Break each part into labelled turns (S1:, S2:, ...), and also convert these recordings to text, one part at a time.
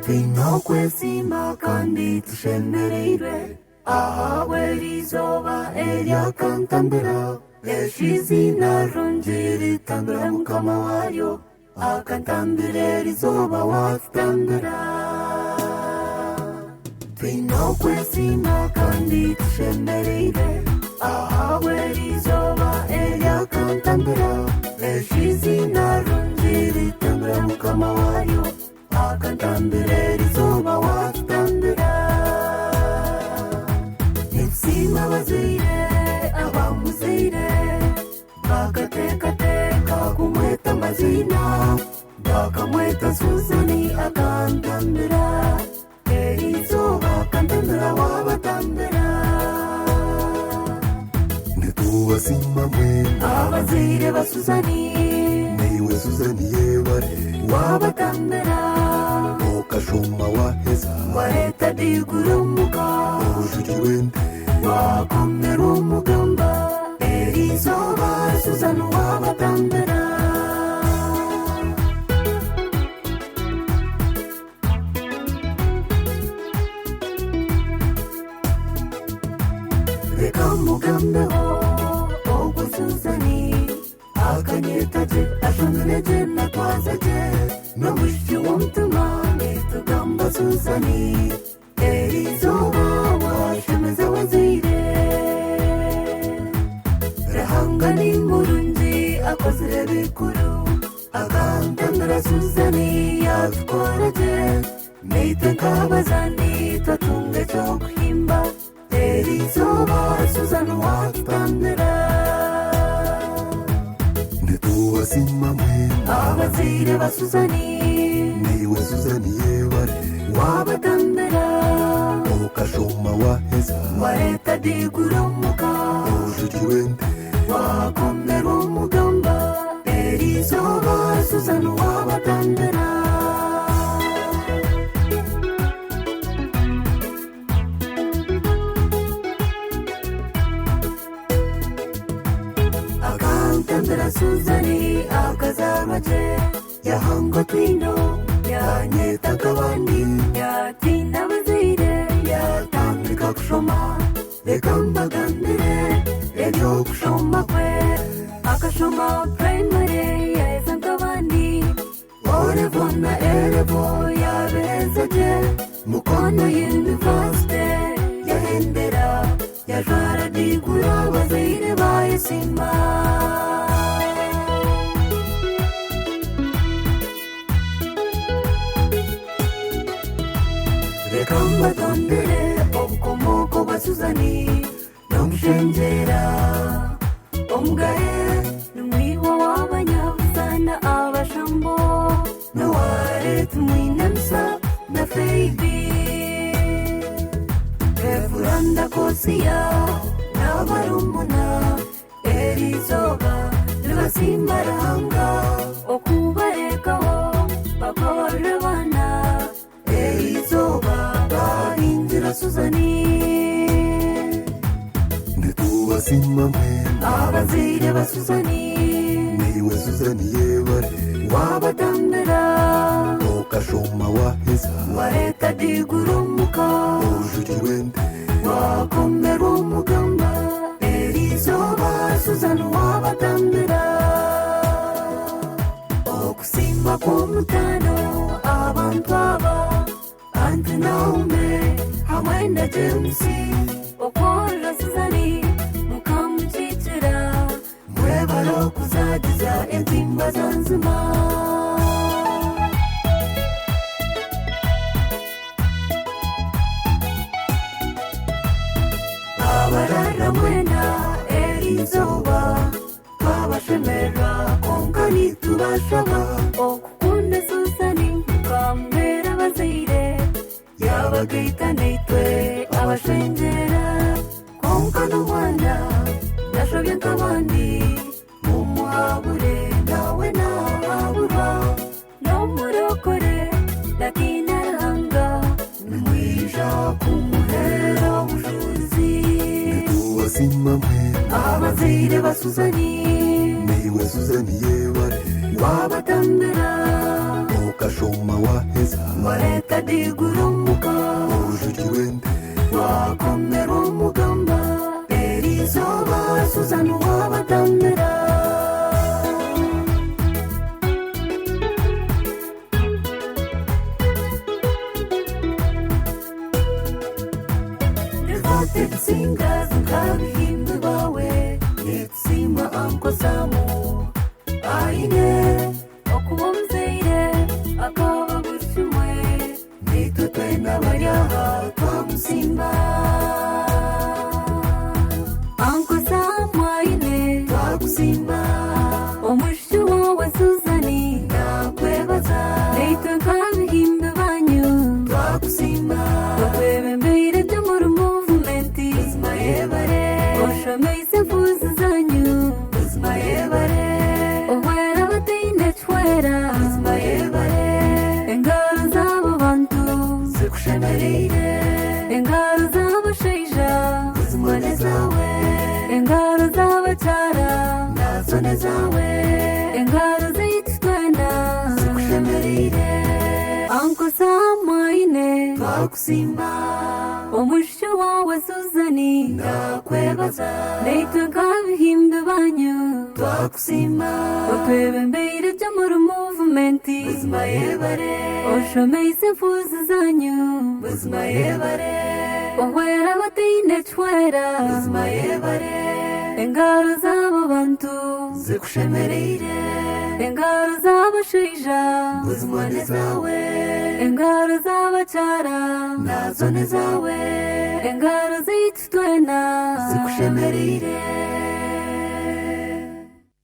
S1: Twino kwesima kandi tushemereire ahawe rizoba eryakantambira eshizina rungi ritambira mukama waryo akantambire rizoba watutambira. Twino kwesima kandi tushemereire ahawe rizoba eryakantambira eshizina rungi ritambira mukama waryo akantambire rizoba watutambira. Nitsima bazaire abamuzaire bakatekateka kumweta amazina bakamweta Suzani akantambira erizoba akantambira wabatambira.
S2: Nitubasima mwena
S1: abazaire ba Suzani
S2: niwe Suzani yebare
S1: wabatambira
S2: okashoma waheza
S1: wareta digurumuka
S2: ojuji wente
S1: wakomera umugamba erizoba Suzani wabatambira. Reka mugambeho ogwo Suzani akanyetaje ashongeneje natwazaje n'omushiki w'omutima nitugamba Suzani erizoba washemeza wazaire Rahanga ni murungi akozire bikuru akantambira Suzani yatwaraje neiteka abazani twatunga cyo guhimba erizoba Suzani watutambira.
S2: Nitubasima mwena
S1: abazaire ba Suzani
S2: niwe Suzani yebare
S1: wabatambira
S2: okashoma waheza
S1: wareta digurumuka
S2: ojuji wente
S1: wakomera umugamba erizoba Suzani wabatambira. akantambira Suzani akazarwaje yahango twino yanyetaga abandi yatinda abazaire yatandika kushoma reka mbagambire ebyo kushoma kwe akashoma primary yaheza nk'abandi orevo na erevo yabezaje mukono university yahendera yajwara digura abazaire bayisima. Reka mbatondere obukomoko bwa Suzani n'omushengyera omugaye n'omwibo w'abanyabusana abashambo n'owaretu mwinemisa na feibi evuranda kosiya n'abarumuna erizoba ribasimbaranga okubarekaho bakorre bana erizoba bahindira Suzani.
S2: Nitubasima mwena
S1: abazaire ba Suzani
S2: niwe Suzani yebare
S1: wabatambira
S2: okashoma waheza
S1: wareta digurumuka
S2: ojuji wente
S1: wakomera umugamba erizoba Suzani wabatambira. okusimba kw'omutano abantu aba Anti Naume hamwe na James okwora Suzani mukamucicira mwebalo kuzagiza entimba zanzima. abarara mwena erizoba twabashemera konka nitubashaba okukunda Suzani mukamubera abazaire yabagaita neitwe abashengyera konka n'omwana nashobye nk'abandi mumuhabure nawe nahaburwa n'omurokore lakini arahanga nimwija kumuhera obujulizi.
S2: Nitubasima mwena
S1: abazaire ba Suzani
S2: niwe Suzani yebare
S1: wabatambira
S2: ukashoma waheza
S1: ngoreka digurumuka
S2: ujujuwende
S1: wakomera umugamba erizoba suzana uwabatambira Singa zikabihimbe bawe nitsima anko samu aine okuba mzeire akaba gushimwe nitutwe n'abaryaha twamusimba anko samu aine twagusimba omushi wawe Suzani nakwebaza nitwe nkabihimbe banyu twagusimba okwebembeire byo mu Oshameise fuzi zanyu Uzmayebare Ohwera batine chwera Uzmayebare Engaro zabo bantu Zikushemereire Engaro zabo sheija Uzmane zawe Engaro zabo chara Nazone zawe Engaro zitutwena Zikushemereire Anko Samaine Twakusimba Omusho wawe Suzani nakwebaza Neitwe nkabihimbe banyu twakusimba Okwebembeire byo muri movementi Uzmayebare Oshomeise fuzi zanyu Uzmayebare Ohwera batine chwera Uzmayebare Engaro zabo bantu Zikushemereire Engaro zabo sheija Uzmane zawe Engaro zabo chara Nazone zawe Engaro zitutwena Zikushemereire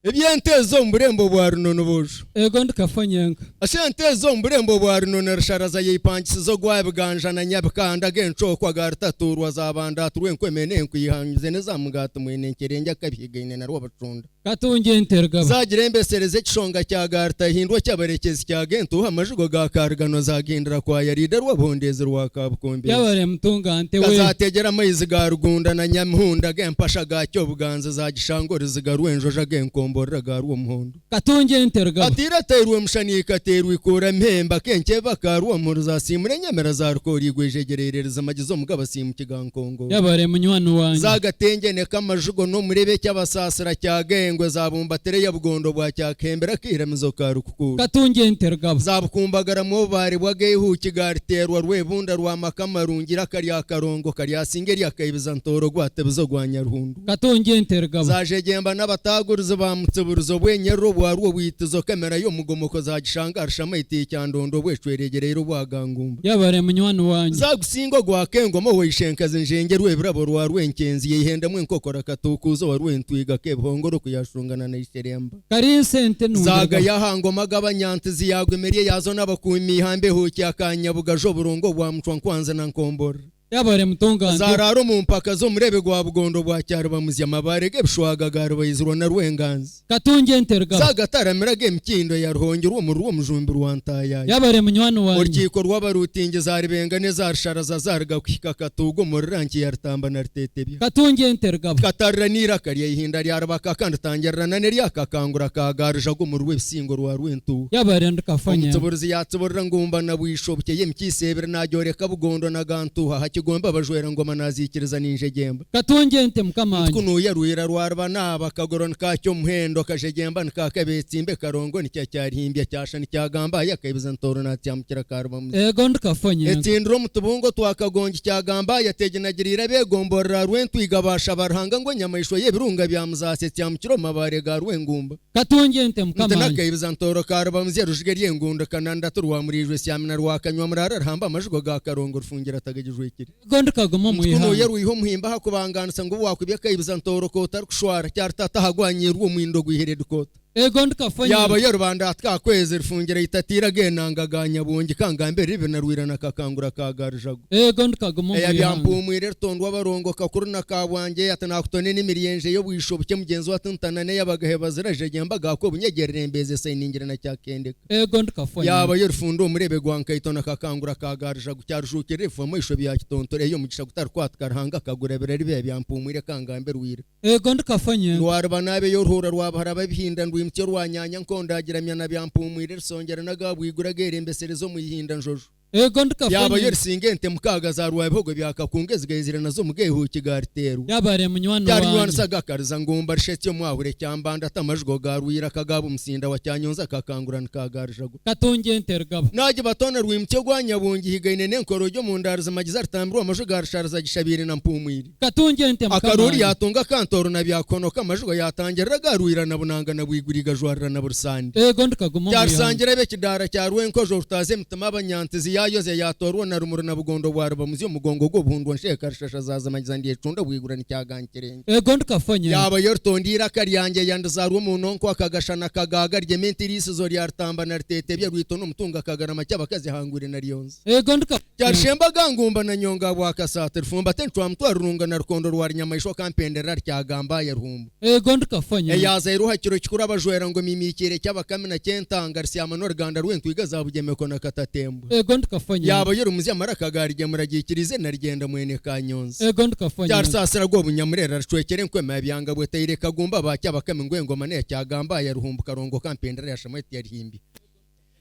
S3: Ebyentezo mburembo bwa runono busho
S4: ego ndikafanyenga
S3: ashentezo mburembo bwa runono rasharaza yipangisizo gwabiganja na nyabikanda gencokwa gartaturwa zabanda turwenkwemene nkwihanyize neza mugata mwene nkerenge kabigine na rwabacunda
S4: katunge intergaba
S3: zagire mbesereze kishonga cya garta hindwa cyabarekezi cya gento amajigo ga kargano zagendera kwa yarida rwabondeze rwakabukombe
S4: yabare mtungante we
S3: kazategera amayizi ga rugunda na nyamhunda gempasha ga cyo buganza za gishangore zigarwenjoja genkomborera ga ruwo muhondo
S4: katunge intergaba
S3: atira terwe mshani katerwe ikora mpemba kenke bakaruwo muruza simure nyamera za rukori gwejegerereza amagizo mugaba simu kigankongo
S4: yabare munywano wanje
S3: zagatengene kamajigo no murebe cyabasasira cya ngwe zabumbatere ya bugondo bwa cyakembera kiramizo karukukuru
S4: katunge intergaba
S3: zabukumbagara mu bari bwagehu kigariterwa rwebunda rwa makamarungira kariya karongo kariya singeri akayibiza ntoro gwatebuzo gwa nyarundu
S4: katunge intergaba
S3: zajegemba n'abatagurizo bamutseburuzo bwenyero bwarwo bwitizo kamera yo mugomoko zagishangarisha maiti cyandondo bwecweregerero bwagangumba
S4: yabare munywano wanje
S3: zagusingo gwa kengoma wishenkaze njenge rwebirabo rwa rwenkenzi yihenda mwe nkokora katukuzo warwentwiga kebhongoro yashungana na isheremba
S4: kari sente
S3: zaga yahangoma gabanyantizi yagwemeriye yazo n'abakumi hambe huki akanyabuga jo burongo bwa mutwa nkwanza na nkombora
S4: yabare mtungante
S3: zararo mu mpaka zo murebe gwa bugondo bwa cyaro bamuzya mabarege bishwaga garo bayizuro na rwenganzi
S4: katunge intergaba
S3: zaga taramira gemkindo ya ruhongero mu ruwo mujumbi rwantaya
S4: yabare munywano wanje
S3: urkiko rw'abarutinge zaribenga ne zarsharaza zarga kwika katugo mu ranki ya rtamba na rtetebya
S4: katunge intergaba
S3: katarra nira kariya ihinda ryarabaka kandi tangerana ne ryakakangura kagarja go mu rwebisingo rwa rwentu
S4: yabare ndikafanya
S3: umutsuburzi yatsuburra ngumba na bwishobye yemkisebera najyoreka bugondo na gantuha gomba abajwera ngoma nazikiriza ninjegemba
S4: katunge ente mukamanya
S3: kunuya ruira rwarba naba kagoron kacyo muhendo kajegemba nkakabetsimbe karongo nicyacyarihimbya cyashani cyagamba yakayibiza ntoro natyamukira karba mu
S4: ego ndikafanya
S3: etindro mutubungo twakagongi cyagamba yategenagirira begomborra rwentwigabasha barhanga ngo nyamayisho yebirunga byamuzase cyamukiro mabare ga rwengumba
S4: katunge ente mukamanya
S3: nakayibiza ntoro karba muzye rujigeriye ngunda kananda turwamurijwe syamina rwakanywa murara rhamba amajigo ga karongo rufungira tagajijwe kiri
S4: gondo kagoma mu
S3: kuno
S4: ihanga
S3: yaruyiho muhimba hakubanganisa ngo wakwibye kayibiza ntoro ko tarushwara cyartata hagwanyira uwo mwindo gwiherede kota
S4: ego ndikafanya
S3: yaba yarubanda atwakweze rufungira itatira genangaganya bungi kangambere ribe narwirana kakangura kagarjago
S4: ego ndikagoma mu ihanga
S3: yabyambumwire rutondwa barongo kakuruna kabwange atanakutone n'imiriyenje yo bwishobuke mugenzi wa tuntanane yabagahe baziraje gembaga ko bunyegererembeze sayiningira na cyakendeka
S4: ego ndikafanya
S3: yaba yarufundo murebe gwankayitona kakangura kagarjago cyarujukire famo isho bya kitontore yo mugisha gutarkwatkarhanga kagurebera ribe yabyambumwire kangambere wire
S4: ego ndikafanya
S3: rwarba nabe yoruhura rwabahara babihinda rwimtyo rwanyanya nkondagira myana byampumwire rusongera nagabwigura gerembesere zo muyihinda njojo
S4: ego ndikafanya
S3: yaba yorisingente mukaga za Rwebyevugo byakakungezigezira nazo mugehu kigariteru
S4: yabare munywano
S3: cyari
S4: wanjye
S3: nwana sagakariza ngumba rishetyo mwahure cyambanda tamajgo garwira kagaba umusinda wa cyanyonza kakangurana kagarjago
S4: katunge ntergabo
S3: naje batona rwimtyo gwanyabungi higaine nenkoro ryo mu ndariza magiza rutambirwa amajgo garsharaza gishabire na mpumwiri
S4: katunge ntem
S3: akaruri yatunga kantoro na byakonoka amajgo yatangira garwira na bunanga na bwiguriga jwarra na bursandi
S4: ego ndikaguma
S3: cyarsangira be kidara cya rwenko jo utaze mutama abanyantizi yayoze yatorwa na rumuru na bugondo bwaraba muzi umugongo go buhundwa nsheka rishasha zaza magizandiye cunda bwigura ni cyagankerenge
S4: ego ndikafanya
S3: yaba yortondira karyange yandazarwa mu nonko akagashana kagaga ryementirisi zo ryartamba na rtete bya rwito no mutunga kagarama cyabakazi hangure na ryonze
S4: ego ndikafanya
S3: cyarshemba gangumba na nyonga bwa kasate rufumba tenchwa mtwa runga na rukondo rwa nyamayisho kampendera ryagamba ya ruhumbu
S4: ego ndikafanya
S3: yaza iruha kiro kikura bajwera ngo mimikire cyabakamena cyentanga ryama no ruganda rwentwiga zabugemeko na katatembo
S4: ego ndikafanya
S3: yaba yoro muzi amara kagarije muragikirize narigenda mwene kanyonze
S4: ego ndikafanya
S3: cyarsasira gwo bunyamurera racwekere nkwe byanga bwetayire kagumba bacyabakame ngwengo mane cyagamba ya ruhumbu karongo kampendera yashamwe yarihimbi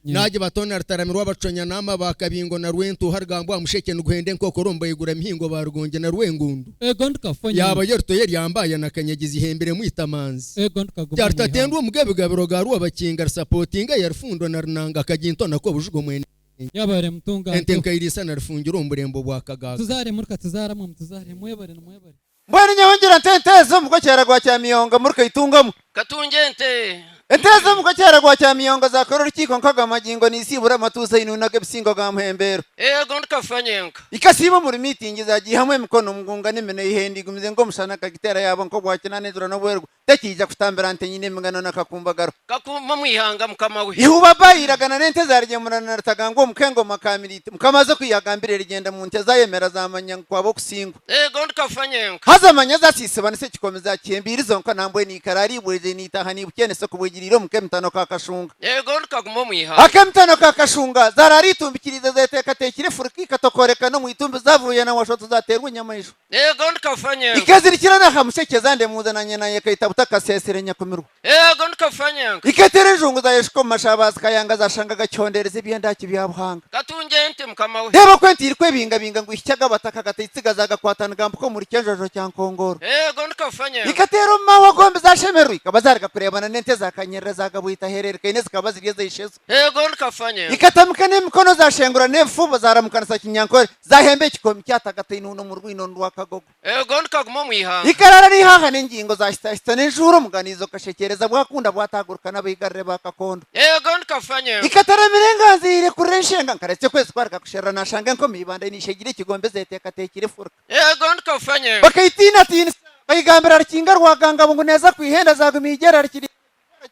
S3: naje batona rutaramirwa baconya nama bakabingo na rwentu hargambwa musheke nuguhende nkokoromba yigura mihingo barugonge na rwengundu
S4: ego ndikafanya
S3: yaba yorto yari yambaye nakanyagizi hembere mwitamanzi
S4: ego ndikaguma
S3: cyartatendwa mugabigabiro garuwa bakinga supportinga yarfundo na runanga kaginto nako bujugo mwene
S4: yabare mutunga
S3: entenka irisa na rufungiro umburembo bwa kagaga
S4: tuzare murka tuzara mu tuzare mwebare na mwebare
S5: mbona nyahongira ntetezo muko cyera gwa cya miyonga murka itungamo
S6: katungente
S5: entezo muko cyera gwa cya miyonga zakora rukiko nkaga magingo nisibura amatuza inunage bisingo ga muhembero
S6: ego ndikafanyenka
S5: ikasiba muri meeting zagiye hamwe mikono mgunga nemene ihendi gumize ngo mushana kagitera yabo nko gwakina nezura no bwergo tekija kutambira ante nyine mngano nakakumbagaro
S6: kakuma mwihanga mukamawe
S5: ihuba bayiragana nente zarije murana rutagango mukengo makamirite mukamaze kwiyagambire rigenda mu nteza yemera zamanya kwabo kusingo
S6: ego ndikafanyenka
S5: hazamanya zasisibana se kikomeza cyembirizo nko nambwe ni karari bweze ni tahani bukene so kubugiriro mukemtano kakashunga
S6: ego ndikaguma mwihanga
S5: akemtano kakashunga zarari tumbikirize zeteka tekire furiki katokoreka no mwitumbe zavuye na washoto zaterwa inyamayisho
S6: ego ndikafanyenka
S5: ikazirikirana hamusheke zande muzananye naye kayita kasesere nyakumirwa
S6: ego ndikafanyenka
S5: iketere njungu za yeshiko mashabazi kayanga zashanga gacyondereza ibyendaki byabuhanga
S6: katungente mukamawe
S5: reba kwenti irikwe binga ngo ishyaga bataka gatitsiga zagakwatana gambo ko muri cyenjojo cya nkongoro
S6: ego ndikafanyenka
S5: ikatero mawa gombe zashemerwa ikabazarika kurebana nente zakanyerera zagabuita herereka ine zikaba zigeze ishezo
S6: ego ndikafanyenka
S5: ikatamika n'imikono zashengura nefu bazaramukana sa kinyankore zahembe kikomi cyatagata inuno mu rwino ndwakagogo
S6: ego ndikaguma mwihanga
S5: ikarara ni haha n'ingingo zashitashita n'ijuru muganizo kashekereza bwakunda bwataguruka n'abigarre bakakondo
S6: ego ndikafanyenka
S5: ikatara mirenganzire kurenshenga nkaretse kwezi kwarika kushera nashanga nko mibanda nishegire kigombe zeteka tekire furka
S6: ego ndikafanyenka
S5: bakayitina tina bayigambira rikinga rwaganga bungu neza kwihenda zagumigera rikiri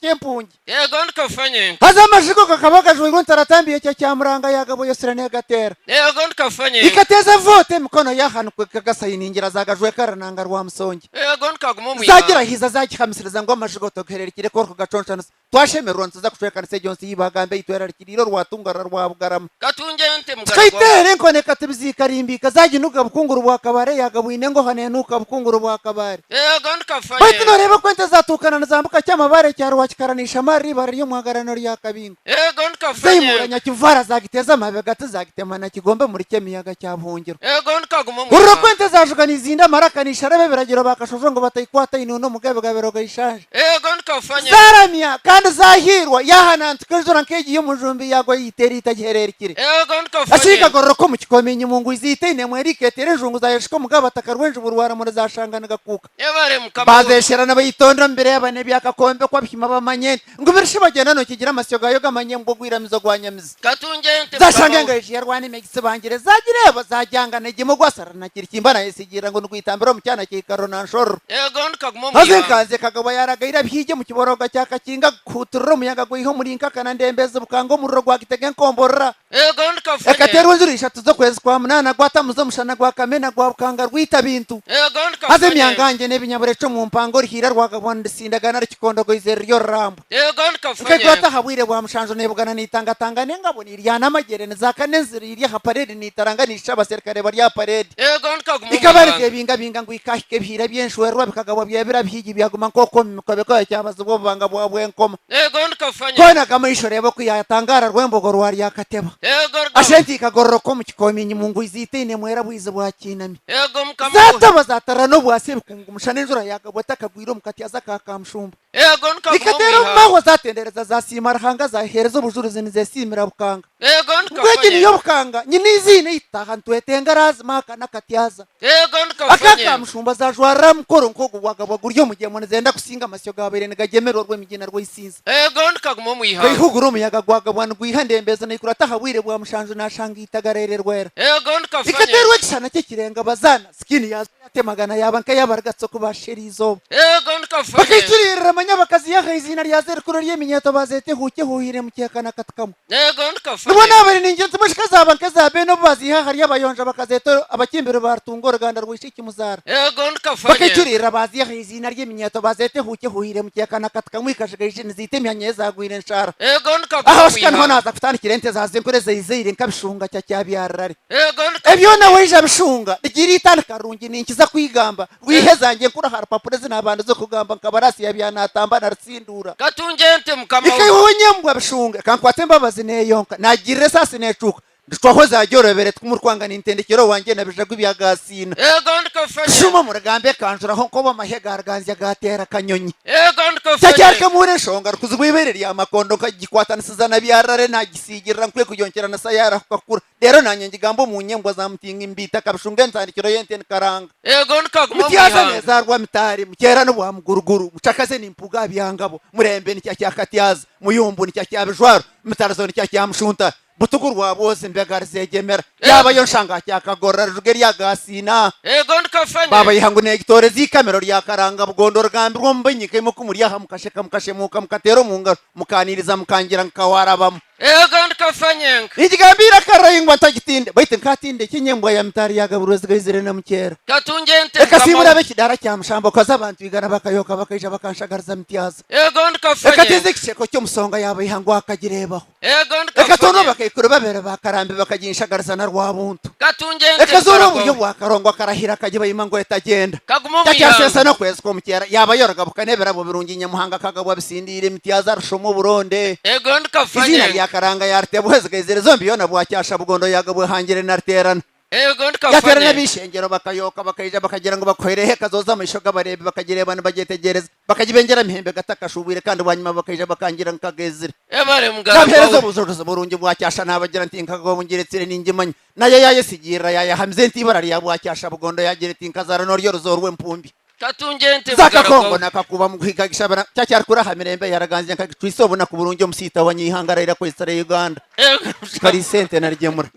S5: cyempungi
S6: ego ndikafanyenka
S5: haza amashiko kakabagajwe ngo ntaratambiye cyo cyamuranga yagabo yosera negatera
S6: ego ndikafanyenka
S5: ikateza vote mikono yahanukwe kagasayiningira zagajwe karananga rwa musonge
S6: ego ndikaguma mwihanga
S5: zagira hiza zakihamisiriza ngo amashiko tokererikire ko gaconshana twashemerwa ntuza kushekana se Johnson yibagambe itwera rikiriro rwatungara rwa bugarama
S6: katungente mugaragwa
S5: kaitere nkone katibizikarimbika zaginuka bukunguru bwa kabare yagabuine ngo hanenuka bukunguru bwa kabare
S6: ego
S5: bati
S6: ndikafanyenka
S5: noreba kwente zatukana nazambuka cyamabare cyaro wakikaranisha mari bari yo mwagarano rya kabingo
S6: ego ndikafanyenka
S5: zimuranya kivara zagiteza amabe gati zagitemana kigombe muri kemiyaga cyabungiro
S6: ego ndikaguma
S5: ururo
S6: mwihanga
S5: kwente zajugana izinda marakanisha rabe biragiro bakashojo ngo batayikwata inuno mugabe gabero gayishaje
S6: ego ndikafanyenka
S5: zaramya kandi zahirwa yahanantukajura nkegi yo mujumbi yago yiteri itagihererikire
S6: ego
S5: ashika
S6: ndikafanyenka
S5: gororo ko mukikomenya mungu izite ne mwerike tere jungu za yeshiko mugabataka rwenje burwara muri zashangana gakuka
S6: yabare mukamawe
S5: bazeshera n'abayitondo mbere y'abane byakakombe kwa bihima bamanye ngo birishe bagenda no kigira amasyo gayo gamanye ngo gwiramizo gwanyamiza
S6: katungente
S5: zashange ngaje yarwane megise bangire zagireba zajyanga nege mu gwasara nakiri kimbana yesigira ngo nugwitambiro mu cyana kikaro na nshoro
S6: ego ndikaguma mwihanga
S5: hazenkaze kagabo yaragaira bihije mu kiboroga cyakakinga kuturro muyaga gwiho muri nkakana ndembeze bukango mu rugwa gitege nkomborra
S6: ego ndikafanyenka
S5: ekaterwa nzuri eshatu zo kwezi kwa munana gwatamuzo mushana gwa kamena gwa bukanga rwita bintu
S6: ego
S5: haze
S6: ndikafanyenka
S5: myangange n'ebinyabureco mu mpango rihira rwagabonde sindagana rikikondo go izeryo rambo
S6: Ego
S5: Nke
S6: ndikafanye.
S5: kwata habwire bwa mushanjo nebugana nitanga nengabo nirya namagere nzakane nziri irya haparede nitaranganisha abaserikare bari ya parede
S6: Ego ndikaguma.
S5: ikabarike binga ngo ikahike bihira byenshwerwa bikagabo byabira bihigi byaguma nkoko mukobeko cyabazo bo banga bwa bwenkoma
S6: Ego ndikafanye.
S5: kona kamaisho rebo kuyatangara rwembogo rwari yakateba
S6: Ego
S5: ashenti kagoroko mu kikominyi mungu izitine mwera bwize bwa kinami
S6: Ego mkamu.
S5: zata bazatara no bwase bikungu mushane njura yakabota kagwiro mukatiyaza kakamshumba
S6: Ego ndikaguma.
S5: ikatero maho zatendereza zasimara hanga zahereza ubujuruzi nizesimira bukanga
S6: Ego
S5: ngwegi
S6: ndikafanye.
S5: niyo bukanga nyini izine itaha ntwetenga razima kana katiyaza
S6: Ego ndikafanye.
S5: akakamshumba zajwara mukoro nkogo wagabwa guryo mugiye munezenda kusinga amasyo gabere nigagemero rw'emigina rw'isinza
S6: Ego ndikaguma muyiha.
S5: kayihuguru umuyaga gwagabwa ndwihande nayikura tahabwire bwa mushanju nashanga itagarere rwera
S6: Ego ndikafanye.
S5: ikaterwa kishana kikirenga bazana skini yazo yatemagana yabanka yabargatso kubashira izoba
S6: Ego ndikafanye.
S5: bakayicurira amanyabakazi yaha izina rya zerikuru ry'eminyeto bazete huke huhire mukekana katkamu
S6: Ego ndikafanye.
S5: nubona abari ningenzi mushika zabanka zabe no baziha yabayonja bakazeto abakimbere bartungo ruganda rwishiki muzara
S6: Ego ndikafanye.
S5: bakayicurira baziha izina ry'eminyeto bazete huke huhire mukekana katkamu ikashigishije nizite myanyeza gwire nshara
S6: Ego ndikaguma
S5: aho shikana
S6: muyiha.
S5: naza kutana kirente zazinkore zeyizire nkabishunga cya cyabyarare
S6: Ego ndikafanye.
S5: ebyo nawe ija bishunga digiri itandika rungi ninkiza kwigamba rwihezange nkura harapapure zinabande zo kugamba nkabarasi yabyanatamba narsindura
S6: Katungente mkama.
S5: ikayonye mbwa bishunga kankwate mbabazi neyonka nagirire sasi necuka nditwaho zajyorobere twumurwanga nintendekero wanje nabijagwe byagasina
S6: Ego ndikafanye.
S5: shuma muragambe kanjuraho nkobo mahega arganzya gatera kanyonyi
S6: Ego ndikafanye.
S5: cyacyarke muri shonga rukuzubibere ya makondo kagikwatanisza na byarare nagisigirira nkwe kuyonkera na sayara kakura rero nanye ngigambo mu nyembwa za mutinga imbita kabishunga nzandikiro yente karanga
S6: Ego ndikaguma
S5: mutiyaza
S6: muyiha.
S5: neza rwa mitari mukera no bwa muguruguru mucakaze nimpuga byangabo murembe ni cyakatiyaza muyumbu ni cyakabijwaro mitarazo ni cyakamshunta butugur wabose mbegara zegemera yaba yo nshanga cyakagorra rugeri yagasina
S6: Ego ndikafanye.
S5: baba yihangu ne gitore zikamero rya karanga bugondo rgambi rwombanyike mu kumuri yaha mukashe mukatero munga mukaniriza mukangira nkawarabamo
S6: Ego ndikafanye.
S5: igambira karayingwa ntagitinde bayite nkatinde kinyembwa ya mitari yagaburozi gayizire na mukera
S6: Katungente
S5: ekasimura
S6: mkama.
S5: bekidara kya mushambo kaza abantu bigana bakayoka bakaija bakanshagariza mitiyaza
S6: Ego ndikafanye.
S5: ekateze kisheko cyo musonga yaba yihangu akagirebaho
S6: Ego
S5: ekatono
S6: ndikafanye.
S5: bakayikuru babere bakarambe bakaginshagariza na rwabuntu
S6: Katungente
S5: ekazura
S6: mkama.
S5: uburyo bwakarongwa karahira kaje bayima ngo etagenda
S6: Kaguma
S5: cyasesa
S6: muyiha.
S5: no kwezi ko mukera yaba yoraga bukanebera bo birungi nyamuhanga kagabwa bisindire mitiyaza rushomo buronde
S6: Ego
S5: izina
S6: ndikafanye.
S5: rya karanga yarte buheze gayizire zombi yona bwacyasha bugondo yagabwe hangire narterana
S6: Ego
S5: yaterana
S6: ndikafanye.
S5: bishengero bakayoka bakaija bakagira ngo bakwerehe kazoza amasho gabarebe bakagire abantu bagitegereza bakajibengera mihembe gatakashubire kandi banyuma bakaija bakangira nkagezire
S6: Ebare
S5: nabherezo
S6: mugarago.
S5: buzuruzo burungi bwacyasha nabagira ntinka go bungiretsire ningimanya nayo yayesigira yaya hamze ntibara rya bwacyasha bugondo yagira tinkazara no ryo ruzorwe mpumbi
S6: Katungente
S5: zakakongo
S6: mugarago.
S5: nakakuba muhiga gishabara cyacyar kura hamirembe yaraganzye nkagitwisobona ku burungi musita wanyihangarira kwesare Uganda
S6: Ego.
S5: kari sente nargemura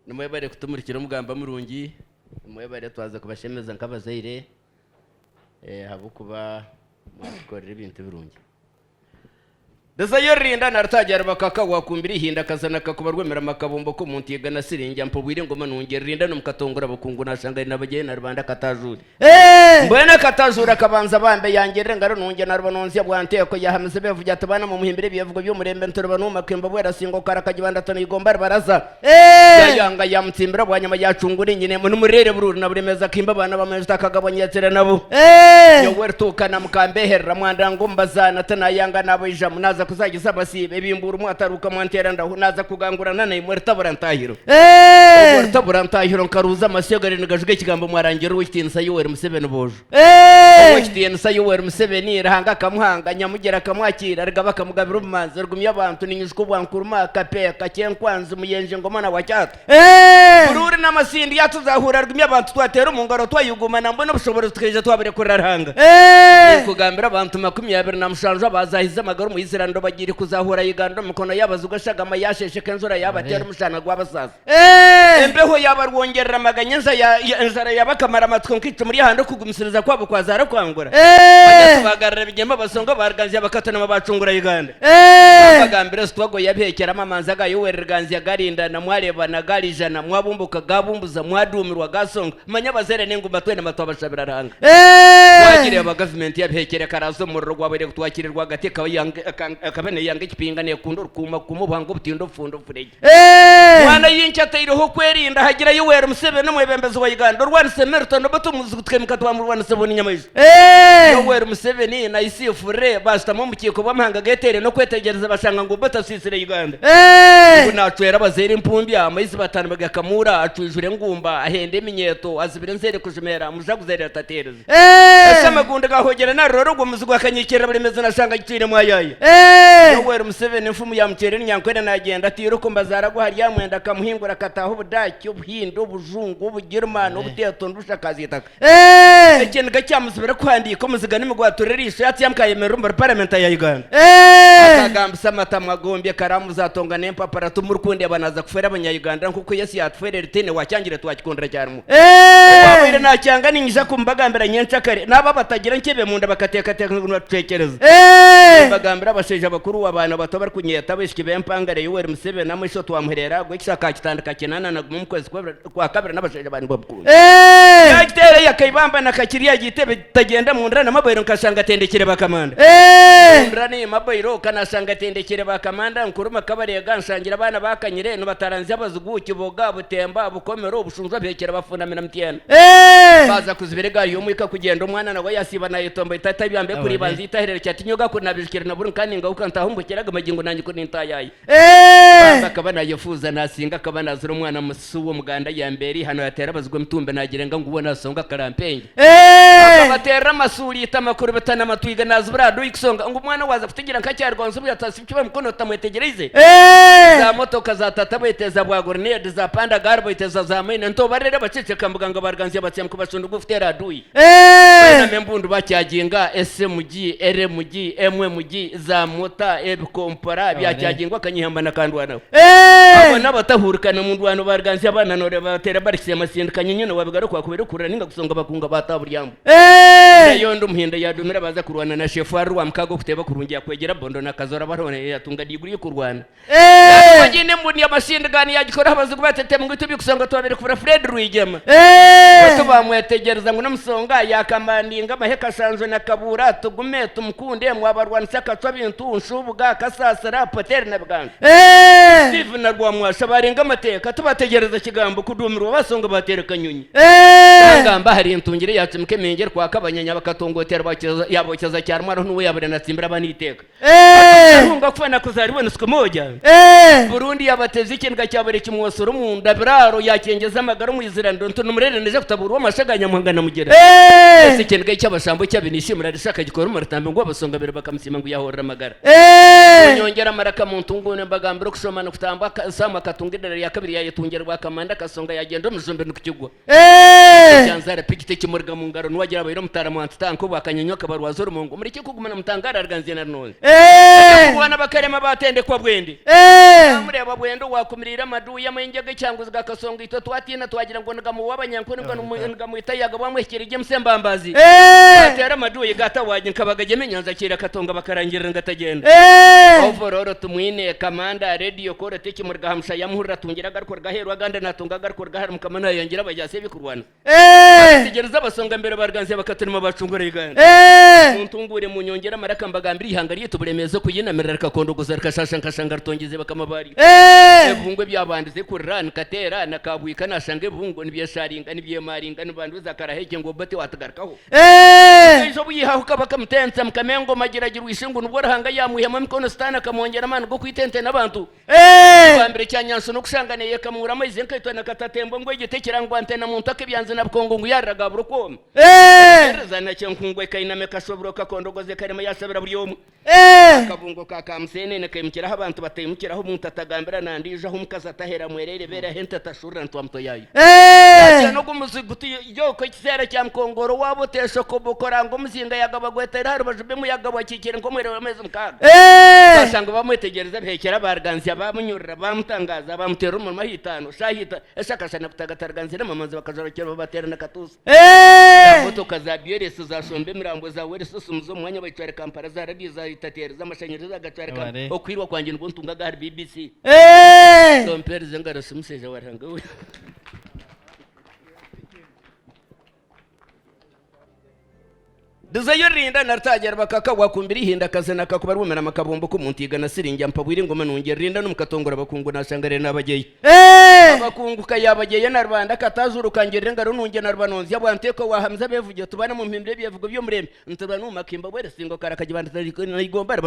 S7: nimwebare kutumurikira umugamba murungi nimwebare twaza kubashemeza nk'abazaire habukuba mwakorera ibintu birungi Deza yorinda nartajara bakaka wakumbiri hinda kazana kakuba rwemera makabombo ko muntu yegana sirinja mpobwire ngoma nungera rinda numukatongora bakungu nashanga nabageye na rubanda katajuri mbona katajura kabanza bambe yangere ngaro nunge na rubanonzi bwante ko yahamze bevuga tabana mu muhimbire byevugo by'umurembe ntorba numakemba bwera singo karakagibanda tano igomba baraza yanga yamutsimbira bwanyama yacungura nyine mu murere bururu na buremeza kimba bana bameza kagabonyetsera nabo yowertukana mukambeherra mwanda ngombazana tana yanga nabo ijamu naza kuzagiza basibe bimbura umwataruka mwantera ndaho naza kugangurana nayo mwertabura ntahiro mwertabura ntahiro nkaruza amasegare nigajwe kigambo mwarangero w'itinsa yower Museveni bojo w'itinsa yower Museveni rahanga kamuhanga nyamugera kamwakira rigaba kamugabira umanzi rugumya abantu ninyushko bwankuruma kape kakenkwanze muyenje ngomana wacyata bururi n'amasindi yatuzahura rugumya abantu twatera mu ngaro twayugumana mbona bushobora tukeje twabire kuraranga kugambira abantu 20 namushanje abazahiza amagaro mu Israel igando bagiri kuzahura igando mukono yabaza ugashagama yasheshe kenzura yabatera umushana gw'abasaza embeho yabarwongerera amaganya inzara yabakamara amatwi nkica muri hando kugumisiriza kwabo kwazara kwangura bagarara bigema basonga barganzya bakatana mabacungura iganda bagambira stwago yabhekera amamanza ga yowererganzya garinda na mwarebana garijana mwabumbuka gabumbuza mwadumirwa gasonga manya bazere n'ingumba twene matwa bashabira ranga twagire aba government yabhekere karazo mu rugwa bere twakirirwa gateka akabene yange kipingane kundo kuma kumubango butindo fundo furege mwana yincha tayiriho kwerinda hagira yowera Museveni n'umwebembezo wa Uganda rwanse mertono batumuzi gutwemika twa rwanse boni nyamayizo yowera Museveni na isi fure basta mu mukiko bamhanga getere no kwetegereza bashanga ngo batasisire Uganda kunatwera bazera impumbi amayizi batanu bagakamura atujure ngumba ahende minyeto azibire nzere kujumera mujaguzere tatereza samagunda gahogera na roro ngo muzigwa kanyikera baremeza nashanga gitire mwayaye yowera Museveni mfumu ya mukere nyankwera nagenda atiro ko mbazara go hari yamwenda kamuhingura kataho budaki ubuhindo ubujungu ubugirmano ubuteto ndushakazi itaka ikintu gacyamusubira kwandika muzigana imigwaturerisha yatsi yamkayemera mu parliament ya Uganda akagambisa matamwa gombe karamu zatonga nempapara tumurukunde banaza kufera abanya-Uganda nkuko Yesu yatwerera tene wacyangire twakikondera cyarimo wabire nacyanga ningisha kumbagambira nyenshakare naba batagira nkebe munda bakateka tekno twekereza bagambira abasheje bakuru w'abana bato bari kunyeta bishiki bempangare Yoweri Museveni namwisho twamherera gwe kishaka kitandika kinana na mu kwezi kwa kabiri n'abasheje bandi babukuru yagitere yakayibamba nakakiriya gitebe tagenda mu ndana mabayiro nkashanga tendekere bakamanda ndani mabayiro kanashanga tendekere bakamanda nkuruma kabare yagansangira abana bakanyire no bataranze abazuguki boga butemba bukomero ubushunzwa bekera bafuna mina mtiyana baza kuzibirega yo mwika kugenda umwana nawe yasiba na yitomba itata byambe kuri banzi itaherera cyati nyoga kunabishikira na burun kandi ngauka ntahumbukiraga magingo nanjye ko nintayaye bakabana yifuza nasinga kabana zuru umwana musuwo muganda ya mbere hano yatera bazugwe mtumbe nagirenga ngubona songa karampenge akabatera amasuri itamakuru batana matwiga nazubra do ikisonga ngo umwana waza kutugira nkacyarwa nsubira tasibye mukono tamwetegereze za motoka za tata beteza bwa grenade za panda garbo iteza za maina nto barere bacece kambuganga barganzya batsem kubashundu gufutera adui na membundu bacyaginga SMG RMG MMG za mota ebikompara byacyagingwa kanyihamba nakandwana abo nabatahurukana mu ndwano barganzya abana nore batera barikse amasindikanye nyine wabigaruka kuberukura ninga gusonga bakunga bataburyambo yondo muhinda yadumira baza kurwana na chef wa Rwamkago kuteba kurungiya kwegera bondo nakazora barone yatunga diguri kurwana bagine mbuni amasindikanye yagikora abazugu batete mu gitubi kusonga twabere kuvura Fred Rwigema bato bamwetegereza ngo namusonga yakamandinga maheka sanzo na kabura tugume tumukunde mwabarwanisa katwa bintu nshubuga kasasara poteri na bwanga Steve na Rwamwasha barenga amateka tubategereza kigambo kudumirwa basonga batera kanyunyi ngamba hari intungire yacu mukemengera kwa kabanyanya bakatongotera bakiza yabokeza cyarumaro ntuwe yabure natsimbira baniteka ahunga kufana kuzari wene siku moja Burundi yabateze ikinga cyabure kimwosoro mu ndabiraro yakengeza amagaro mwizirando ntunumurere neje kutabura amashaganya muhangana mugera ese kinga cyabashambo cyabinishimira rishaka gikora umaratambe ngo abasonga bere bakamusima ngo yahorera amagara nyongera maraka mu ntungune mbagambira kushoma no kutamba sama katungirira ya kabiri yayetungerwa kamanda kasonga yagenda muzumbe n'ukigwa cyanzara pikite kimurga mu ngaro nuwagira abayiro mutara mu antanko bakanyenyoka barwazo rumongo muri kikugumana mutangara arganze na none kubona bakarema batende kwa bwende mureba bwendo wakumirira madu yamenjege cyangwa zigakasonga ito twatina twagira ngo ngamu wabanyankone ngo mu itayaga bamwekera ije msembambazi batera madu yigata waje nkabagaje menyanza kira katonga bakarangirira ngatagenda overoro tumwine kamanda radio kore teki murga hamsha yamuhurira tungira garko gaherwa ganda natunga garko gahara mukamana yangira bajase bikurwana tigereza basonga mbere barganze bakaturima bacungura iganda muntungure munyongera maraka mbagambira ihangariye tuburemezo kuyinamerera kakondo guzarika shasha nkashanga rutongeze bakamabari ebungwe byabandize kurran katera nakabwika nashange bungo nibyesharinga nibyemaringa nibandu zakaraheke ngo bate watagarkaho ejo buyihaho kabakamutenza mukamengo magiragira wishingu nubwo hanga yamuhema mikono stana kamongera man go kwitente nabantu bambere cyanyanso no kushanganeye kamura amaze nkaitwa nakatatembo ngo igitekera ngo antena muntu akibyanze nabkongo ngo yaragabura ko zana cyankungwe kainame kasobro kakondogoze karema yasabira buri yomu akabungo ka kamusenene kayimukiraho abantu batayimukiraho umuntu atagambira nandijeho umukazi atahera mwerere bera hente atashurira ntwamto yayo no gumuzigu yoko kisera cya mkongoro wabo tesho kobokora ngo muzinga yagabagweta hari bajube mu yagabwa kikire ngo mwere bameze mkaga basanga bamwetegereza behekera barganzya bamunyurira bamutangaza bamutera mu mahitano shahita eshakashana kutagatarganzira mamanzi bakajorokera babaterana katusa motoka za biyerese zashombe mirambo za were susumuzo mwanya bayitware kampara za rabiza itatera z'amashanyarazi agatware kampara okwirwa kwanje ngo ntungaga hari BBC dompere zengara sumuseje waranga we Duza yorinda nartajera bakakagwa kumbiri hinda kazana kakuba rumena makabombo ko muntiga na sirinja mpabwire ngoma nungera rinda numukatongora bakungu nashangare nabageye abakungu kayabageye na Rwanda katazuru kangerera ngaro nunge na Rwanonzi yabwanteko wahamza bevuge tubana mu mpimbe byevugo byo murembe ntaba numakimba bwere singo karakagibanda nayigomba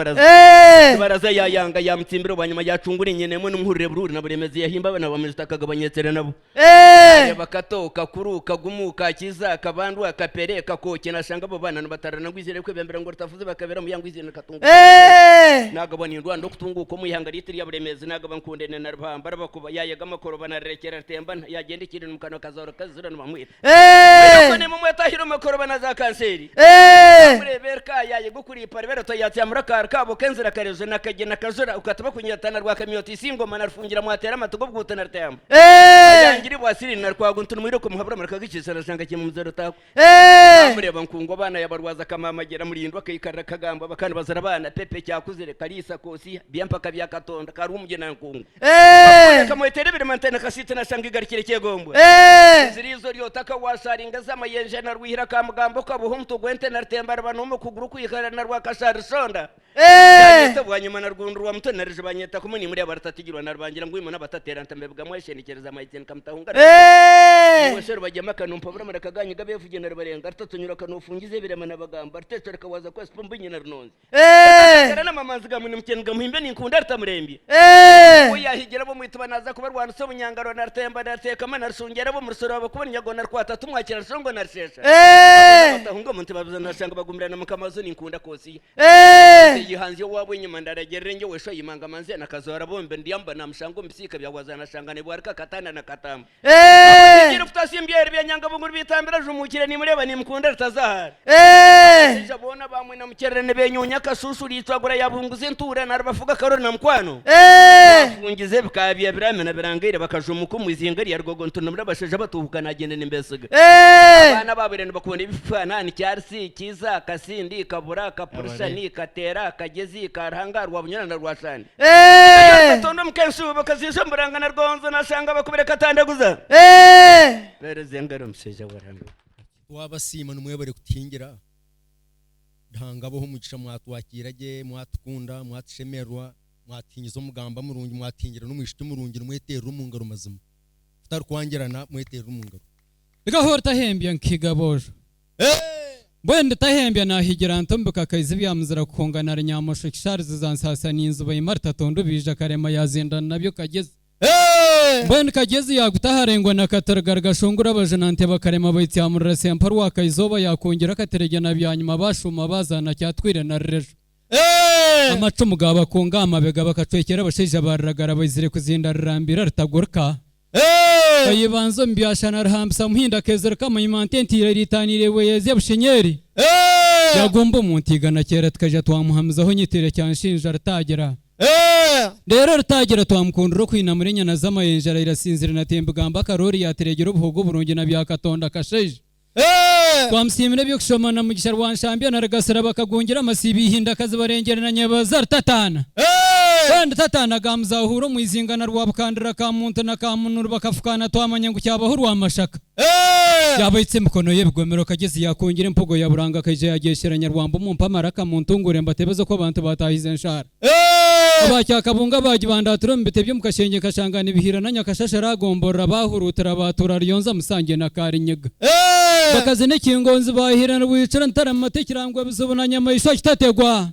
S7: baraza yayanga yamutimbiro banyuma yacungura nyenemo n'umhurire bururi na buremezi yahimba bana bamuzitakaga nabo bakatoka kuruka gumuka kiza kabandu akapere kakoke nashanga bo bana batarana ngwizere kwebembera ngo rutavuze bakabera mu yangwizere katungu nagabona indwando kutunguko mu yanga litiri ya buremezi nagaba nkundene na Rubamba bakuba yayaga makoro banarekera temba yagendekire mu kano kazoro kazura no bamwita ko ne mu mwetahiro makoro banaza kanseri mureberka yaye gukuri pare bero toyatya murakar kabo kenzira karezo nakagena kazura ukataba kunyatana rwa kamyoti singo manarfungira mwatera amatugo bwutana rtemba yangiri bwasiri narwaguntu mwiro ko muhabura marakagicisana sanga cyo mu muzero tako mureba nkungo bana yabarwaza kamamagera murindwa kayikara kagamba bakandi bazara bana pepe cyakuzire kalisa kosi biampaka bya katonda kari umugena nkungu kamwetere bire mantena kasite na sanga igarikire cyegombo zirizo ryotaka wasaringa zamayenje na rwihira kamugambo kabuhumtu gwente na rtembara banomo kuguru kuyikara na rwakashara sonda bwanyuma na rwundu rwa mutona rije banyeta kumuni muri abaratatigirwa na rbangira ngwimo nabatatera ntambebwa mweshenikereza mayiteni kamtahunga wesero bajyama kanumpa bura marakaganye gabevuge na barenga artatunyura kanufungize birema nabagamba artetore kawaza kwese pumbinye na runonzi kana mamanzi gamuni mkenga muhimbe ninkunda artamurembi uyahigera bo mwitwa naza kuba rwanda so bunyangaro na rtemba na teka mana rusungera bo mursoro bakubona nyagona rkwata tumwakira songo na rshesha batahunga muntu babuza nashanga bagumira mukamazo ninkunda kosi yihanze wabo inyuma ndaragerenge wesho yimanga manze nakazora bombe ndiyamba namshango msika byagwaza nashangane bwarka katana na katamba ngira futasimbye bya nyanga bunguru bitambira jumukire ni mureba ni mukunda rutazahara jabona bamwe na mukerene benyunya kasusu litwagura yabunguze ntura narabafuga karori na mkwano fungize bikabya biramena birangire bakajumuka muzingari ya rwogo ntuntu murabashaje batubukana agende n'imbesiga abana babirene bakubona ibifana ni cyarsi kiza kasindi kabura kapurusha ni katera kagezi karangarwa bunyana na rwashani tondo mkensu bakazisha mburanga na rgonzo nashanga bakubere katandaguza berezengaro mseja waranga
S3: wabasima numwebare kutingira ntangabo ho mugisha mwatwakirage mwatukunda mwatshemerwa mwatinyizo mugamba murungi mwatingira numwishite murungi mwetera umungaro mazima futari kwangirana mwetera umungaro
S4: bigahorta hembya nkigabojo Bwende tahembya nahigira ntombuka kayizi byamuzira kukongana ari nyamusho kisharize zansasa n'inzuba imarta tondo bija karema yazinda nabyo kageze Bwende kageze yagutaharengwa na kataragar gashungura abajenante bakarema bayitiyamurira sempar wakayizoba yakongera katerege nabyanyuma bashuma bazana cyatwire na rejo amacumu gabakunga amabega bakacwekera abasheje baragara bayizire kuzinda rambira rutagurka Kayibanzo mbyashana rahamsa muhinda kezera kama imantentire ritanire weyeze bushenyeri yagomba muntigana kera tkaje twamuhamzaho nyitire cyanshinja rutagera rero rutagera twamukundura kwinamura nyana z'amayenjara irasinzira natembugamba karori yateregera ubuhogo burungi na byakatonda kasheje twamsimire byo kushomana mu gisharwanshambya na ragasara bakagungira amasibi hinda kazi barengerana nyabaza rutatana kandi tatana gamzahuro mwizingana rwabukandira ka muntu na ka munuru bakafukana twamanye ngo cyabaho rwamashaka yabayitse mukono yebigomero kagezi yakongera impugo ya buranga kaje yagesheranya rwambo mu mpamara ka muntu ngure mbatebeze ko abantu batahize nshara abacyakabunga bagibandaturo mbite byo mukashenge kashangana ibihirana nyakashasha ragombora bahurutira batura ryonza musange na karinyega bakaze nekingonzi bahirana wicara ntaramate kirangwa bizobonanya mayisho kitategwa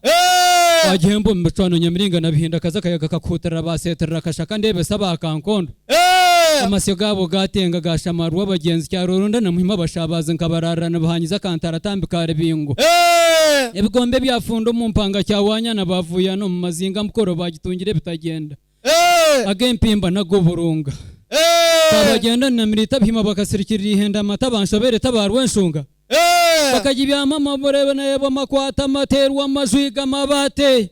S4: agihembo mbacano nyamiringa nabihinda kaza kayaga kakutira basetera kashaka ndebe saba kankondo amasyo gabo gatenga gashamarwa bagenzi cyarurunda na muhima bashabaza nkabararana bahanyiza kantara tambika rebingo ebigombe byafunda mu mpanga cyawanyana bavuye no mu mazinga mukoro bagitungire bitagenda agempimba nago burunga bagenda na milita bihima bakasirikira ihenda amata banshobere tabarwe nshunga bakagibyama amabore nebo makwata amaterwa amajwiga amabate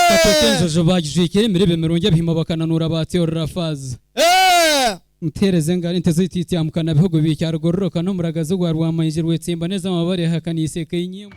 S4: batokenjeje bagijikira imirebe mirunge bihima bakananura batiyorora faza mutereze ngari ntezititi amukana bihugu bicyarugororoka no muragazo gwa rwamayijirwe tsimba neza amabare hakaniseke inyimbo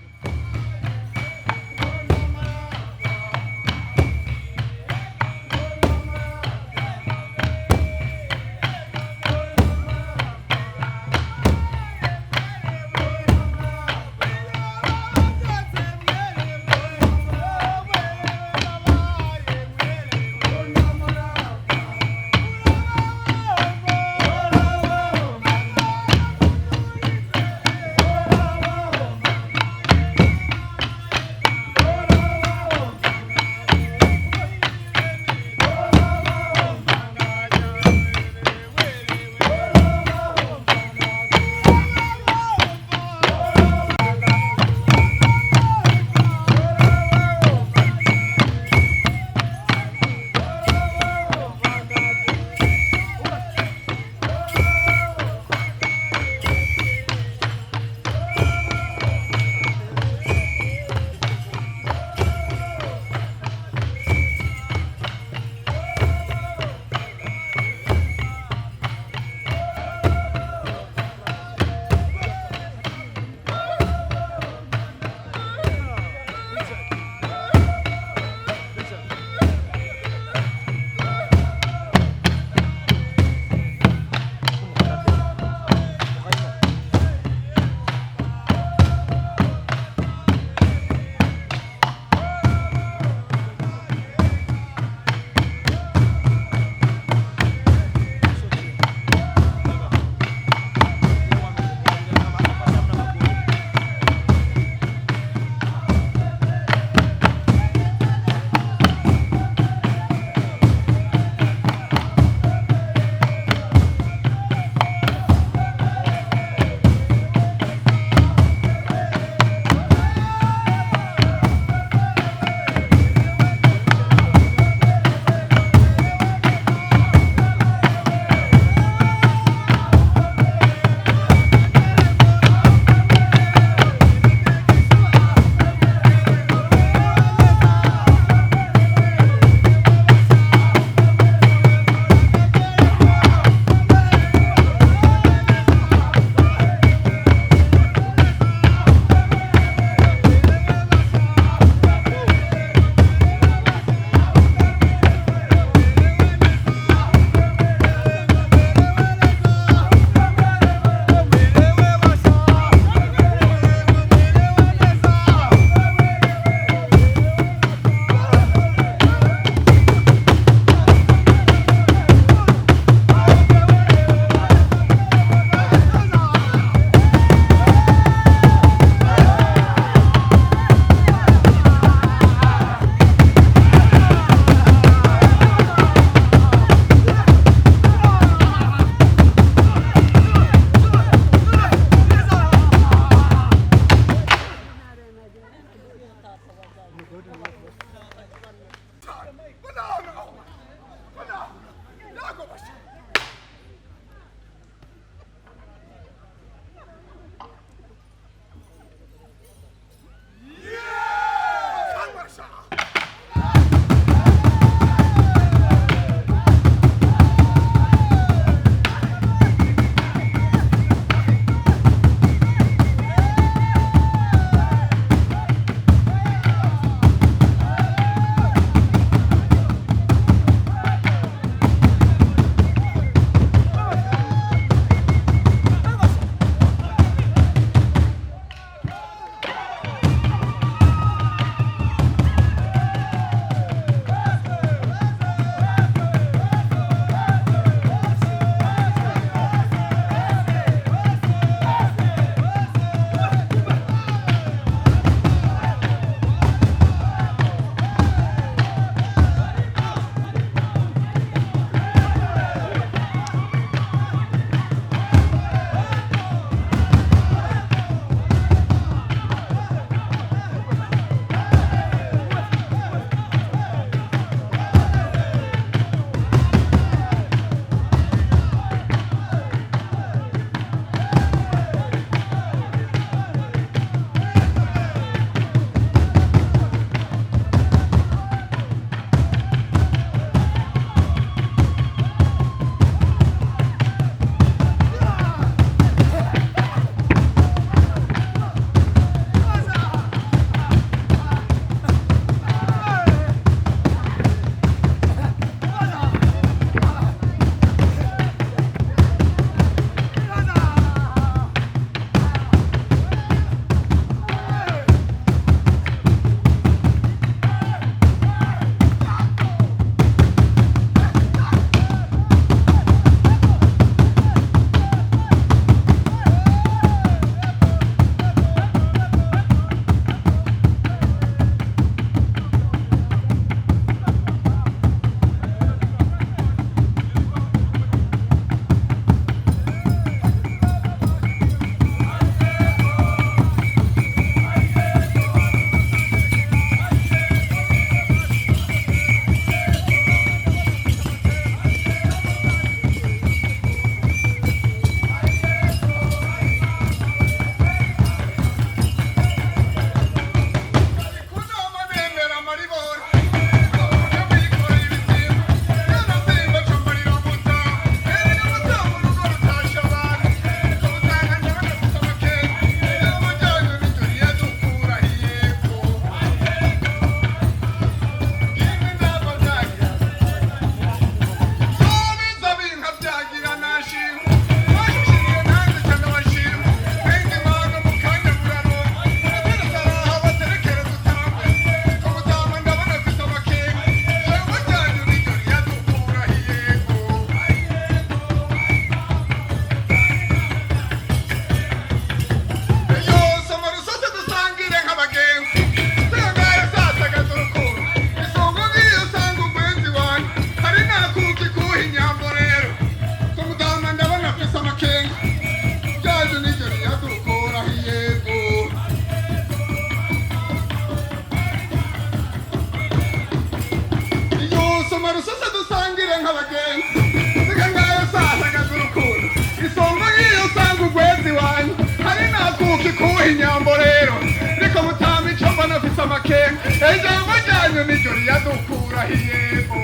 S8: ijambo ryanyu niryo riyadukura hiyego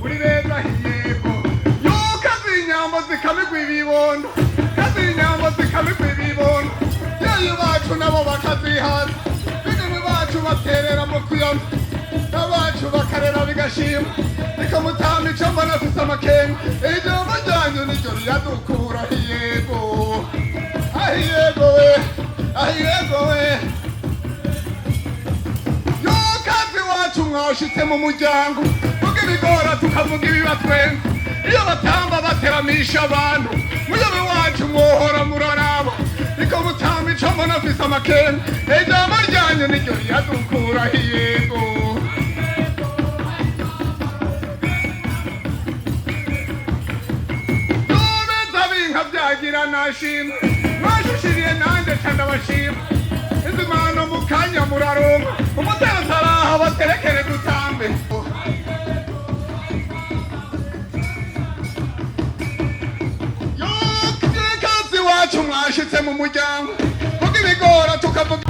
S8: uri beza hiyego yuko inyambo zikamigwa ibibondo kazi inyambo zikamigwa ibibondo yeyi bacu nabo bakazihaza bigani bacu baterera mu kuyama n'abacu bakarera bigashima bikamutama ico mbona afise amakenga ijambo ryanyu niryo riyadukura hiyego ahiyego we ahiyego we yukazi wacu mwashitse mu muryango vuga ibigora tukavuga ibibatwenga iyo batamba bateramisha abantu muyobe wacu mwohora muraraba niko mutamba ico mbona afise amakenga ijambo ryanyu niryo riyadukura hiyego byagira nashima mwashushiriye nanjye cyane abashima izimano mu kanya muraronka umutegetsi araha baterekere dutambe yukazi wacu mwashitse mu muryango vuga ibigora tukavuga